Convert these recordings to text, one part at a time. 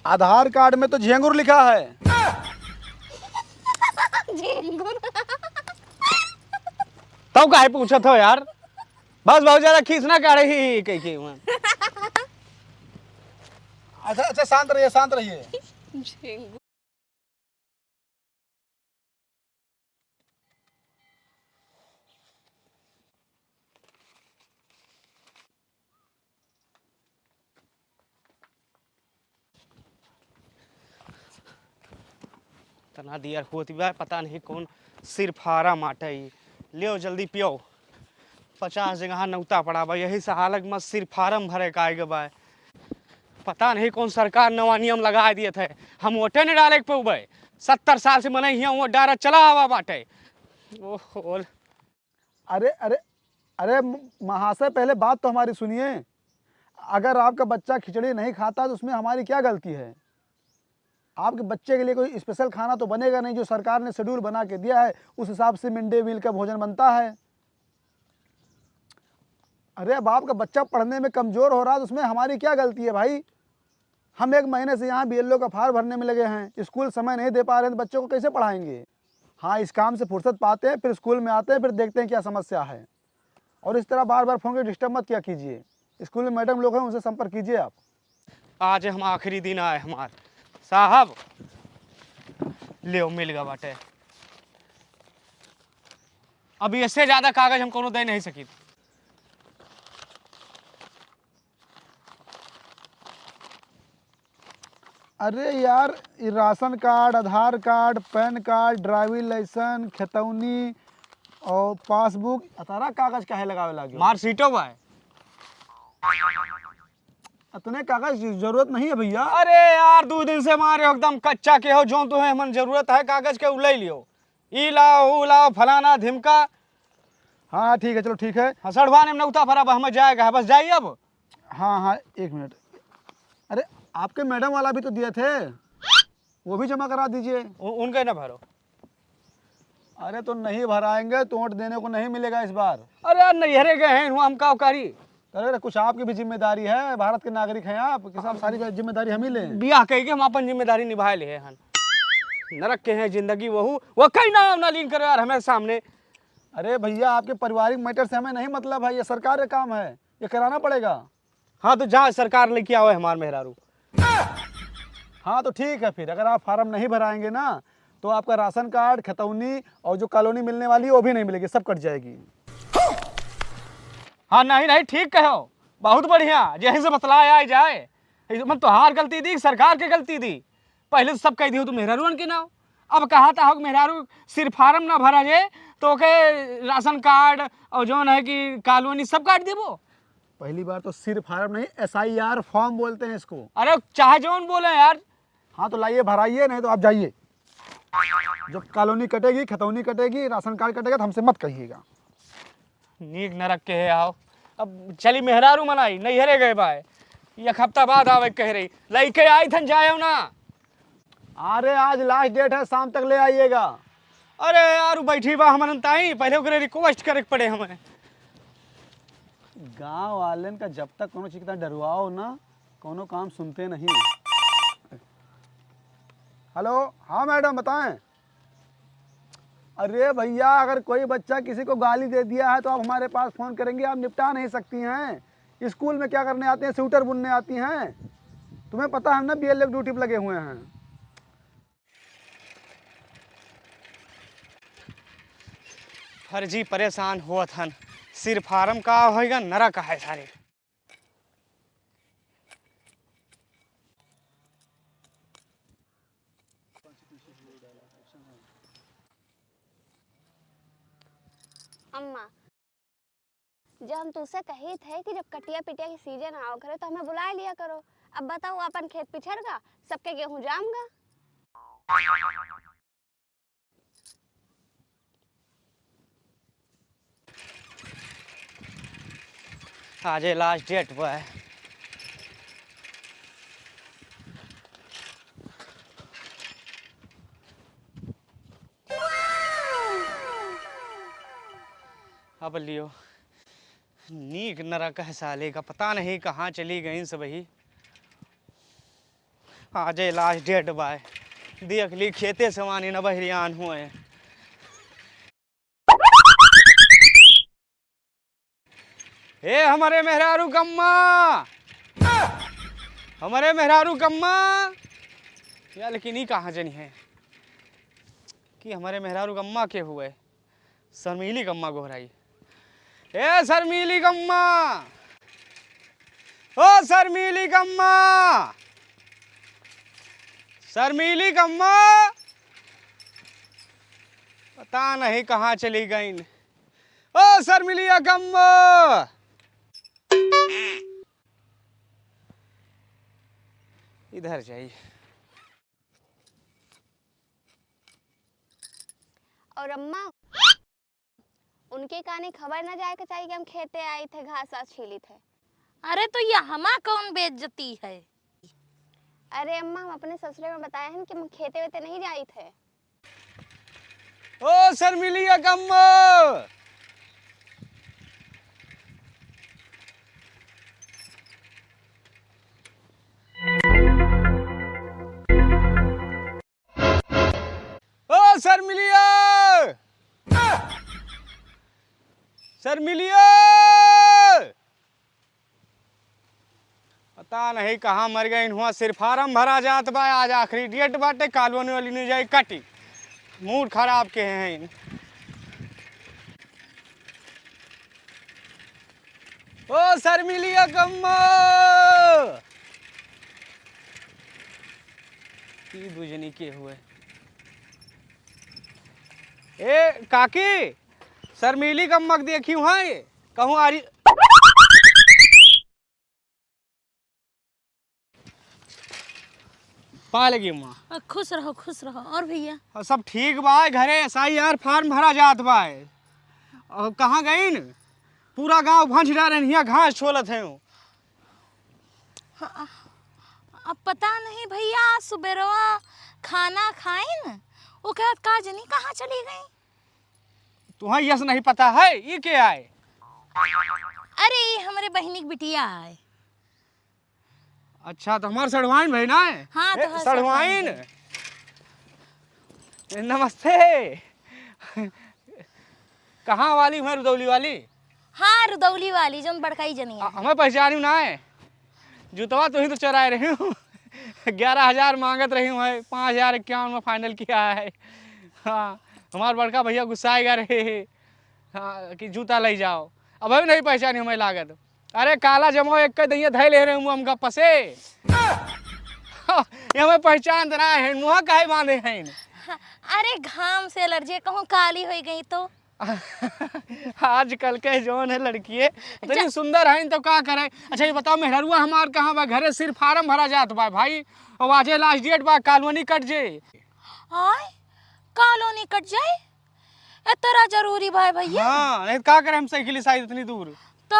आधार card में तो झेंगुर लिखा है। झिंगुर। तब काहे पूछत हो यार? बस बहुत ज्यादा खींचना का रही कही के वहाँ। अच्छा अच्छा, शांत रहिए शांत रहिए। झिंगुर। तना दियर होती बा, पता नहीं कौन सिरफारा माटे। लियो जल्दी पियो। 50 जगह नौता पड़ा बा, यही से हालत में सिरफारम भरे का आएगा बा। पता नहीं कौन सरकार नवा नियम लगा दिए थे, हम वोटे नहीं डाले के पे। 70 साल से मने हियाँ वो डारा चला हुआ बाटे। ओहो। अरे अरे अरे महाशय, पहले बात तो हमारी सुनिए। अगर आपका बच्चा खिचड़ी नहीं खाता तो उसमें हमारी क्या गलती है? आपके बच्चे के लिए कोई स्पेशल खाना तो बनेगा नहीं। जो सरकार ने शेड्यूल बना के दिया है उस हिसाब से मिड डे मील का भोजन बनता है। अरे अब आपका बच्चा पढ़ने में कमज़ोर हो रहा है तो उसमें हमारी क्या गलती है भाई? हम 1 महीने से यहाँ BLO का फार्म भरने में लगे हैं, स्कूल समय नहीं दे पा रहे हैं तो बच्चों को कैसे पढ़ाएंगे? हाँ, इस काम से फुर्सत पाते हैं, फिर स्कूल में आते हैं, फिर देखते हैं क्या समस्या है। और इस तरह बार बार फ़ोन कर डिस्टर्ब मत किया कीजिए। स्कूल में मैडम लोग हैं, उनसे संपर्क कीजिए आप। आज हम आखिरी दिन आए हमार साहब। ले मिल गया बाटे। अभी इससे ज्यादा कागज हम कोनो दे नहीं सकी। अरे यार, ये ration card, Aadhaar card, PAN card, driving licence, खतौनी और पासबुक, अतारा कागज काहे लगावे लागे? मार सीटो बा। इतने कागज की जरूरत नहीं है भैया। अरे यार 2 दिन से मारे हो एकदम कच्चा के हो, जो तुम्हें मन जरूरत है कागज के उले लियो। ई लाओ ऊ लाओ फलाना धिमका। हाँ ठीक है, चलो ठीक है। हसड़वाने में नौता फरा हम जाएगा है, बस जाइए अब। हाँ हाँ, 1 मिनट। अरे आपके मैडम वाला भी तो दिए थे, वो भी जमा करा दीजिए। उनके ना भरो। अरे तो नहीं भराएंगे तो वोट देने को नहीं मिलेगा इस बार। अरे यार नैहरे गए हैं हम का कारी। अरे कुछ आपकी भी जिम्मेदारी है, भारत के नागरिक हैं आप, कि साहब सारी जिम्मेदारी हम ही लें। बियाह कह के हम अपन जिम्मेदारी निभाए ले हन। नरक के हैं जिंदगी वो कहीं ना लीन करे यार हमारे सामने। अरे भैया, आपके पारिवारिक मैटर से हमें नहीं मतलब है, ये सरकार का काम है, ये कराना पड़ेगा। हाँ तो जहाँ सरकार लेके आओ हमार मेहरारू। हाँ तो ठीक है, फिर अगर आप फार्म नहीं भराएंगे ना तो आपका राशन कार्ड, खतौनी और जो कॉलोनी मिलने वाली है वो भी नहीं मिलेगी, सब कट जाएगी। हाँ नहीं नहीं ठीक कहो, बहुत बढ़िया। यही से बतलाया जाए। मन तो हार गलती दी, सरकार की गलती दी। पहले तो सब कह दियो तुम मेहरारू के नाव। अब कहा था मेहरारू सिर्फ फार्म ना भरा जाए तो के राशन कार्ड और जो है कि कॉलोनी सब काट देबो। पहली बार तो सिर्फ फार्म नहीं, SIR फॉर्म बोलते हैं इसको। अरे चाहे जोन बोले यार। हाँ तो लाइए, भराइए, नहीं तो आप जाइए। जब कॉलोनी कटेगी, खतौनी कटेगी, राशन कार्ड कटेगा तो हमसे मत कहिएगा। नीक नरक के है आओ। अब चली मेहरारू मनाई नैहरे गए बाय। 1 हफ्ता बाद आवे कह रही लइके आई थन जाए ना। अरे आज लास्ट डेट है, शाम तक ले आइएगा। अरे यार बैठी बा हमन ताई, पहले ओकरे रिक्वेस्ट करे के पड़े हमें। गांव वालन का जब तक कोनो चीज का डरवाओ ना, कोनो काम सुनते नहीं। हेलो, हाँ मैडम बताएं। अरे भैया, अगर कोई बच्चा किसी को गाली दे दिया है तो आप हमारे पास फ़ोन करेंगे, आप निपटा नहीं सकती हैं। स्कूल में क्या करने आते हैं? स्वेटर बुनने आती हैं। तुम्हें पता है ना, BLO ड्यूटी पर लगे हुए हैं। फर्जी परेशान हुआ थन। सिर फार्म का होएगा नरक है सारे। अम्मा, जब हम तुझसे कही थे कि जब कटिया पिटिया की सीजन आओ करे तो हमें बुला लिया करो। अब बताओ, अपन खेत पिछड़गा, सबके गेहूं जामगा। आज लास्ट डेट हुआ है। अब लियो नीक नरक है साले का, पता नहीं कहाँ चली गई सब ही। आज लास्ट डेट बाय देख ली खेते से वानी न बहरियान हुए। ए हमारे मेहरारू गम्मा, हमारे मेहरारू गम्मा यार, लेकिन ये कहाँ जनी है कि हमारे मेहरारू गम्मा के हुए। शर्मीली गम्मा गोहराई। ए शर्मीली गम्मा, ओ शर्मीली गम्मा, शर्मीली गम्मा पता नहीं कहाँ चली गई। ओ शर्मिलिया गम्मा, इधर जाइए। और अम्मा उनके काने खबर ना जाए के चाहिए कि हम खेते आए थे, घास वास छीली थे। अरे तो ये हमा कौन बेइज्जती है? अरे अम्मा हम अपने ससुरे में बताए हैं कि हम खेते वेते नहीं जाए थे। ओ शर्मिलिया गम्मा, ओ शर्मिलिया, शर्मिलिया पता नहीं कहाँ मर गई। हुआ सिर्फ फार्म भरा जात बा, आज आखिरी डेट बाटे, कॉलोनी वाली नहीं जाए कटी। मूड खराब के हैं। ओ शर्मिलिया गम्मा, की दुजनी के हुए। ए काकी, शर्मिली गम्मा देखी वहाँ कहूँ आ रही। पा लगी माँ। खुश रहो खुश रहो। और भैया सब ठीक बा, घरे ऐसा ही यार फार्म भरा जात बा। और कहाँ गई न, पूरा गांव भंज डाले घास छोलत है। अब पता नहीं भैया, सुबेरवा खाना खाए न वो कहत का जनी कहाँ चली गई। तुम्हें यस नहीं पता है ये क्या है? अरे ये हमारे बहनी की बिटिया है। अच्छा तो हमारे सड़वाइन भाई ना है। हाँ तो सड़वाइन, नमस्ते। कहाँ वाली है? रुदौली वाली? हाँ रुदौली वाली जो बड़काई जनी है। हमें पहचानी ना है। जूतवा तो ही तो चराए रही हूँ। 11,000 मांगत रही हूँ, 5,051 में फाइनल किया है। हाँ हमारे बड़का भैया गुस्साएगा रहे। हाँ कि जूता ले जाओ। अब भी नहीं पहचानी हमें लागत। अरे काला जमाओ एक के दैया धै ले रहे हूँ हम गप्पा से। ये हमें पहचान देना है, मुँह काहे बांधे हैं। अरे घाम से एलर्जी, कहूँ काली हो गई तो। आजकल के जौन है लड़की इतनी सुंदर है तो क्या करे। अच्छा ये बताओ मेहरुआ हमार कहाँ बा? घरे सिर्फ फार्म भरा जात बा भाई, और आज लास्ट डेट बा, कॉलोनी कट जे। हाय कॉलोनी कट जाए इतना जरूरी भाई भैया? हाँ नहीं क्या करे हम साइकिल शायद इतनी दूर। तो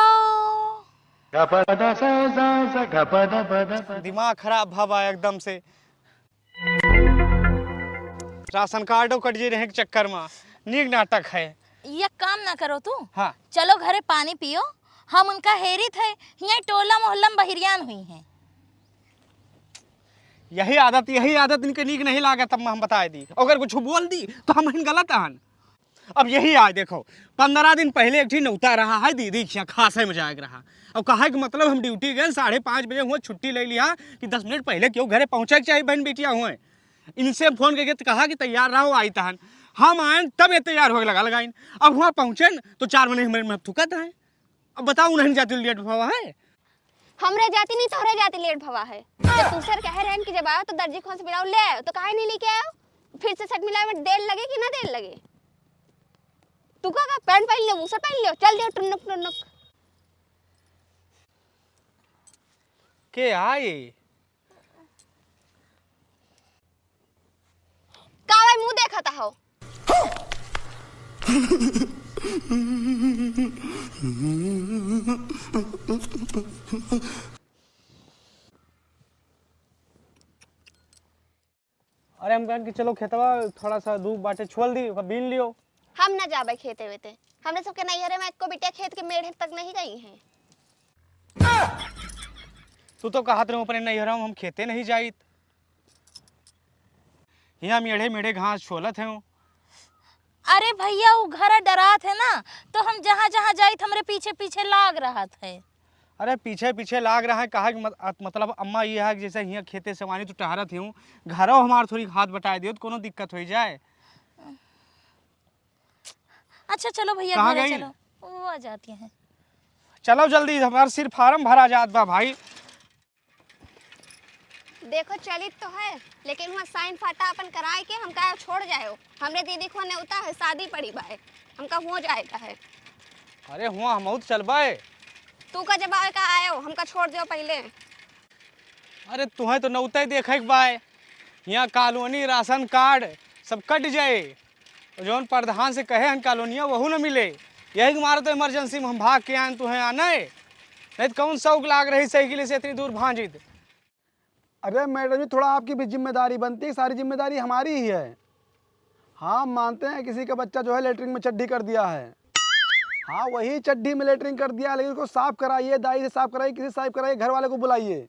दिमाग खराब भावा एकदम से। राशन कार्डो कट जे रहे के चक्कर में नीक नाटक है। ये काम ना करो तू। हाँ चलो घरे पानी पियो, हम उनका हेरी थे यहाँ टोला मोहल्ला में बहिरियान हुई हैं। यही आदत इनके नीक नहीं लागे। तब हम बता दी, अगर कुछ बोल दी तो हम गलत हन। अब यही आज देखो 15 दिन पहले एक ठीक नौता रहा है दीदी के खासे मजाक रहा। अब कहा कि मतलब हम ड्यूटी गए 5:30 बजे हुए, छुट्टी ले लिया कि 10 मिनट पहले क्यों घरे पहुँचे चाहिए बहन बेटियाँ हुए। इनसे फोन करके तो कहा कि तैयार रहो आई तहन। हम आए तब ये तैयार हो लगा लगाइन। अब वहाँ पहुँचे न तो 4 महीने हमारे में थुकत है। अब बताओ नहीं जाती लेट भवा है। हमरे जाती नहीं तोहरे जाती लेट भवा है। जब तू सर कह रहे हैं कि जब आओ तो दर्जी खोन से मिलाओ ले आओ, तो काहे नहीं लेके आओ? फिर से शर्ट मिलाए में देर लगे कि ना देर लगे? तू का पैंट पहन ले, शर्ट पहन ले, चल दे टुनक टुनक के आए कावे मुंह देखा था हो। अरे हम कहन कि चलो खेतवा थोड़ा सा धूप बाटे छोल दी, बीन लियो। हम ना जाबे खेते वेते, हमने सबके नैहरे में एको बिटिया खेत के मेढ़े तक नहीं गई हैं। तू तो कहत रहो अपने नैहरा में हम खेते नहीं जाइत। यहाँ मेढ़े मेढ़े घास छोलत हैं। अरे भैया वो घर डरात है ना, तो हम जहाँ जहाँ जाइत हमरे पीछे पीछे लाग रहा है। अरे पीछे पीछे लाग रहा है कहा कि मतलब अम्मा ये है कि जैसे यहाँ खेते से वानी तो टहरत हूँ, घरों हमार थोड़ी हाथ बटा दियो तो कोनो दिक्कत हो जाए। अच्छा चलो भैया कहाँ घरे गई? चलो, वो आ जाती हैं। चलो जल्दी, हमारा सिर फार्म भरा जात बा भाई। देखो चलित तो है, लेकिन वहाँ साइन फाटा अपन कराए के हमका छोड़ जाए। हमरे दीदी को नेवता है, शादी पड़ी बाए, हमका हो जाएगा है। अरे हुआ हम तो चलबाए। तू का जब आए का आयो, हमका छोड़ दियो पहले। अरे तुम्हें तो नौते देखे के बाय, यहाँ कॉलोनी राशन कार्ड सब कट जाए, जौन प्रधान से कहे हम कॉलोनिया वहू न मिले। यही के मारे तो इमरजेंसी में हम भाग के आए तुम्हें आना है, नहीं तो कौन शौक लाग रही साइकिल से इतनी दूर भांजित। अरे मैडम जी थोड़ा आपकी भी जिम्मेदारी बनती है, सारी जिम्मेदारी हमारी ही है। हाँ मानते हैं किसी का बच्चा जो है लेटरिन में चड्डी कर दिया है, हाँ वही चड्डी में लेटरिन कर दिया, लेकिन उसको साफ कराइए, दाई से साफ कराइए, किसी साफ कराइए, घर वाले को बुलाइए।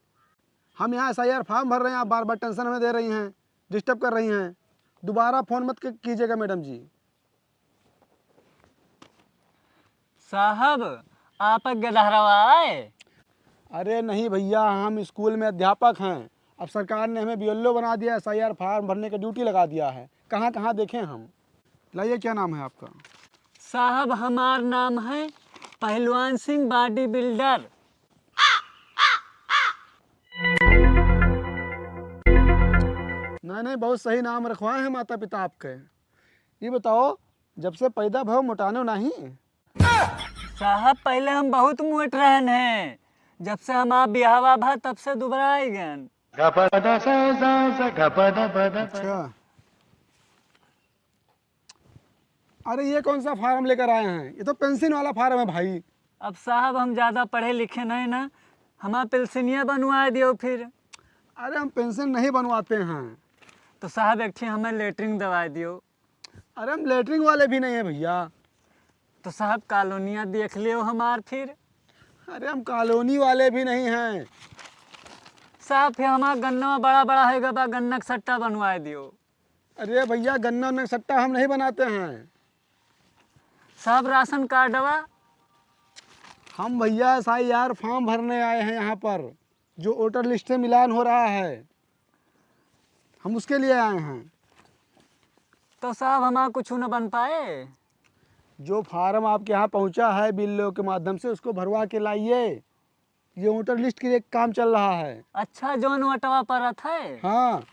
हम यहाँ SIR फॉर्म भर रहे हैं, आप बार बार टेंशन हमें दे रही हैं, डिस्टर्ब कर रही हैं। दोबारा फ़ोन मत कीजिएगा मैडम जी। साहब आप गदहरवा आए? अरे नहीं भैया, हम स्कूल में अध्यापक हैं। अब सरकार ने हमें BLO बना दिया, SIR फॉर्म भरने का ड्यूटी लगा दिया है। कहाँ कहाँ देखें हम। लाइए, क्या नाम है आपका? साहब हमार नाम है पहलवान सिंह बॉडी बिल्डर। नहीं, बहुत सही नाम रखवाए हैं माता पिता आपके। ये बताओ, जब से पैदा भव मोटानो नहीं? साहब पहले हम बहुत मोट रहन हैं, जब से हमार बिहावा भा तब से दुबराई गन। अच्छा, अरे ये कौन सा फार्म लेकर आए हैं? ये तो पेंशन वाला फार्म है भाई। अब साहब हम ज़्यादा पढ़े लिखे नहीं ना, हमार पेंशनिया बनवा दियो फिर। अरे हम पेंशन नहीं बनवाते हैं। तो साहब एक हमें लेटरिन दवा दियो। अरे हम लेटरिन वाले भी नहीं है भैया। तो साहब कॉलोनियाँ देख लियो हमार फिर। अरे हम कॉलोनी वाले भी नहीं हैं। साहब फिर हमार गन्ना बड़ा बड़ा है बा, गन्ना का सट्टा बनवा दियो। अरे भैया गन्ना उन्ना का सट्टा हम नहीं बनाते हैं। साहब राशन कार्डवा? हम भैया SIR फॉर्म भरने आए हैं यहाँ पर, जो वोटर लिस्ट से मिलान हो रहा है, हम उसके लिए आए हैं। तो साहब हमारा कुछ न बन पाए। जो फार्म आपके यहाँ पहुँचा है BLO के माध्यम से, उसको भरवा के लाइए। ये वोटर लिस्ट के लिए काम चल रहा है। अच्छा जौन वटवा परत है। हाँ,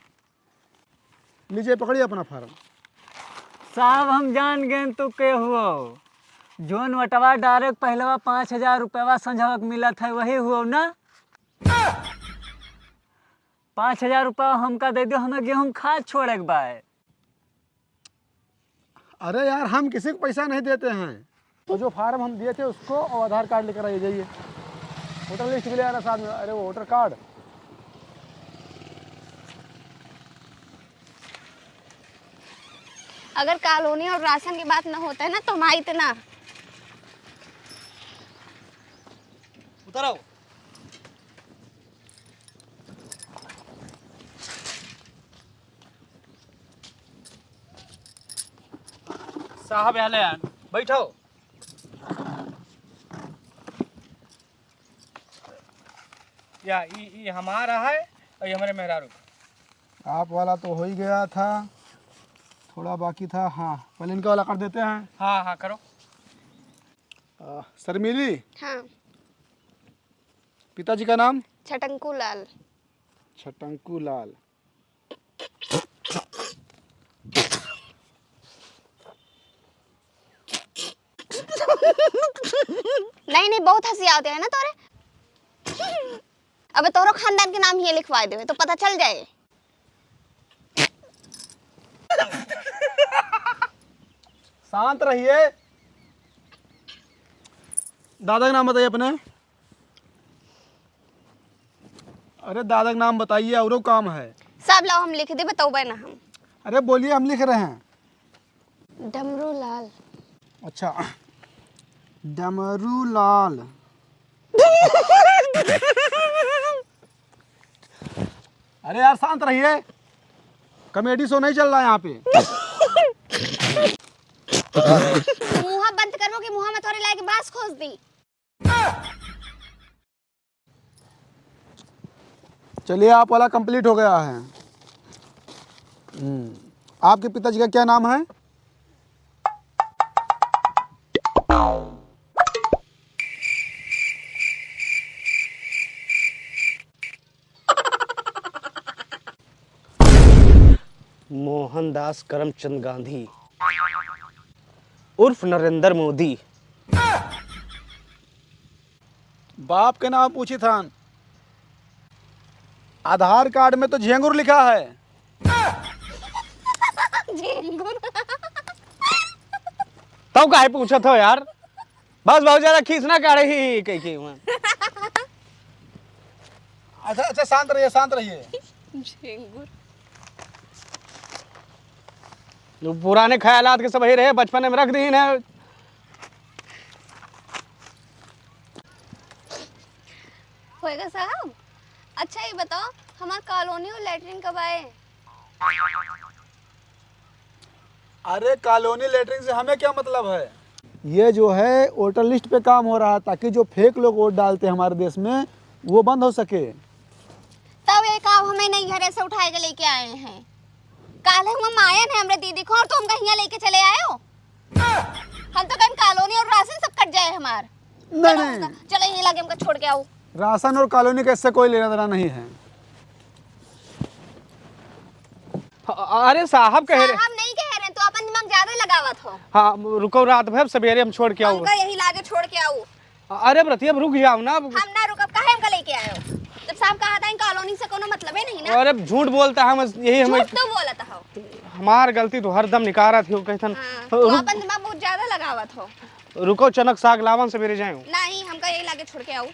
लीजिए पकड़िए अपना फार्म। साहब हम जान गए तो के हुआ, जौन वटवा डायरेक्ट पहलवा 5,000 रुपया संझवक मिलत है वही हुआ ना? 5,000 रुपया हमका दे दो, हमें गेहूँ खाद छोड़े के बा। अरे यार हम किसी को पैसा नहीं देते हैं। तो जो फार्म हम दिए थे उसको और आधार कार्ड लेकर आइए, जाइए। वोटर लिस्ट भी ले आना साथ में। अरे वो वोटर कार्ड। अगर कॉलोनी और राशन की बात ना होता है ना तो हम आई इतना। उतरो। साहब यहाँ ले आन, बैठो। या ये हमारा है और ये हमारे मेहरारू। आप वाला तो हो ही गया था, थोड़ा बाकी था। हाँ, पहले इनका वाला कर देते हैं। हाँ हाँ करो। शर्मिली, हाँ, पिताजी का नाम? छटंकू लाल। छटंकू लाल। नहीं, बहुत हंसी आते हैं ना तोरे। अबे तोरो खानदान के नाम ही लिखवा दे तो पता चल जाए। शांत रहिए। दादा का नाम बताइए अपने। अरे दादा का नाम बताइए, औरो काम है। सब लाओ हम लिख दे, बताओ ना हम। अरे बोलिए, हम लिख रहे हैं। डमरू लाल। अच्छा, डमरू लाल। अरे यार शांत रहिए। कॉमेडी शो नहीं चल रहा है यहाँ पे। मुंह बंद करो कि मुंह में थोड़ी लाके बास खोस दी। चलिए, आप वाला कंप्लीट हो गया है। आपके पिताजी का क्या नाम है? मोहनदास करमचंद गांधी उर्फ नरेंद्र मोदी। बाप के नाम पूछी था। आधार कार्ड में तो झेंगुर लिखा है। तब काहे पूछत हो यार? बस बहुत ज्यादा खींचना का रही कहीं की मैं। अच्छा अच्छा, शांत रहिए, शांत रहिए। जो पुराने ख्यालात के सब ही रहे बचपन में रख दी है। होएगा साहब। अच्छा ये बताओ, हमार कॉलोनी और लैटरिन कब आए? अरे कॉलोनी लेटरिंग से हमें क्या मतलब है? ये जो है वोटर लिस्ट पे काम हो रहा है, ताकि जो फेक लोग वोट डालते हैं हमारे देश में वो बंद हो सके। तब ये काम हमें नहीं घरे से उठाए के लेके आए हैं। काले हम आए हैं हमरे दीदी को, और तुम कहीं लेके चले आए हो। हम तो कहीं कॉलोनी और राशन सब कट जाए हमार। नहीं नहीं, चलो ये लाके हमको छोड़ के आओ। राशन और कॉलोनी का इससे कोई लेना देना नहीं है। अरे साहब कह रहे। हम नहीं कह रहे, तो अपन दिमाग ज्यादा लगावत हो। हाँ रुको, रात भर सवेरे हम छोड़ के आओ। हमका यही लाके छोड़ के आओ। अरे ब्रतिया रुक जाओ ना। हम ना रुकब, काहे हमका लेके आए हो? जब साहब कहा था कॉलोनी से कोनो मतलब है नहीं ना। अरे झूठ बोलता है, हम यही हमें झूठ तो बोलत हो। हमार गलती तो हरदम निकारा थी कहतन। हाँ, तो अपन दिमाग बहुत ज्यादा लगावत हो। रुको, चनक साग लावन सवेरे जाए। नहीं, हमका यही लाके छोड़ के आओ।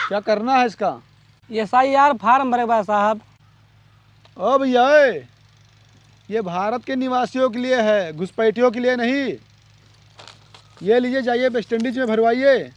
क्या करना है इसका? SIR फार्म भरे बा साहब। ओ भैया, ये भारत के निवासियों के लिए है, घुसपैठियों के लिए नहीं। ये लीजिए, जाइए वेस्ट इंडीज में भरवाइए।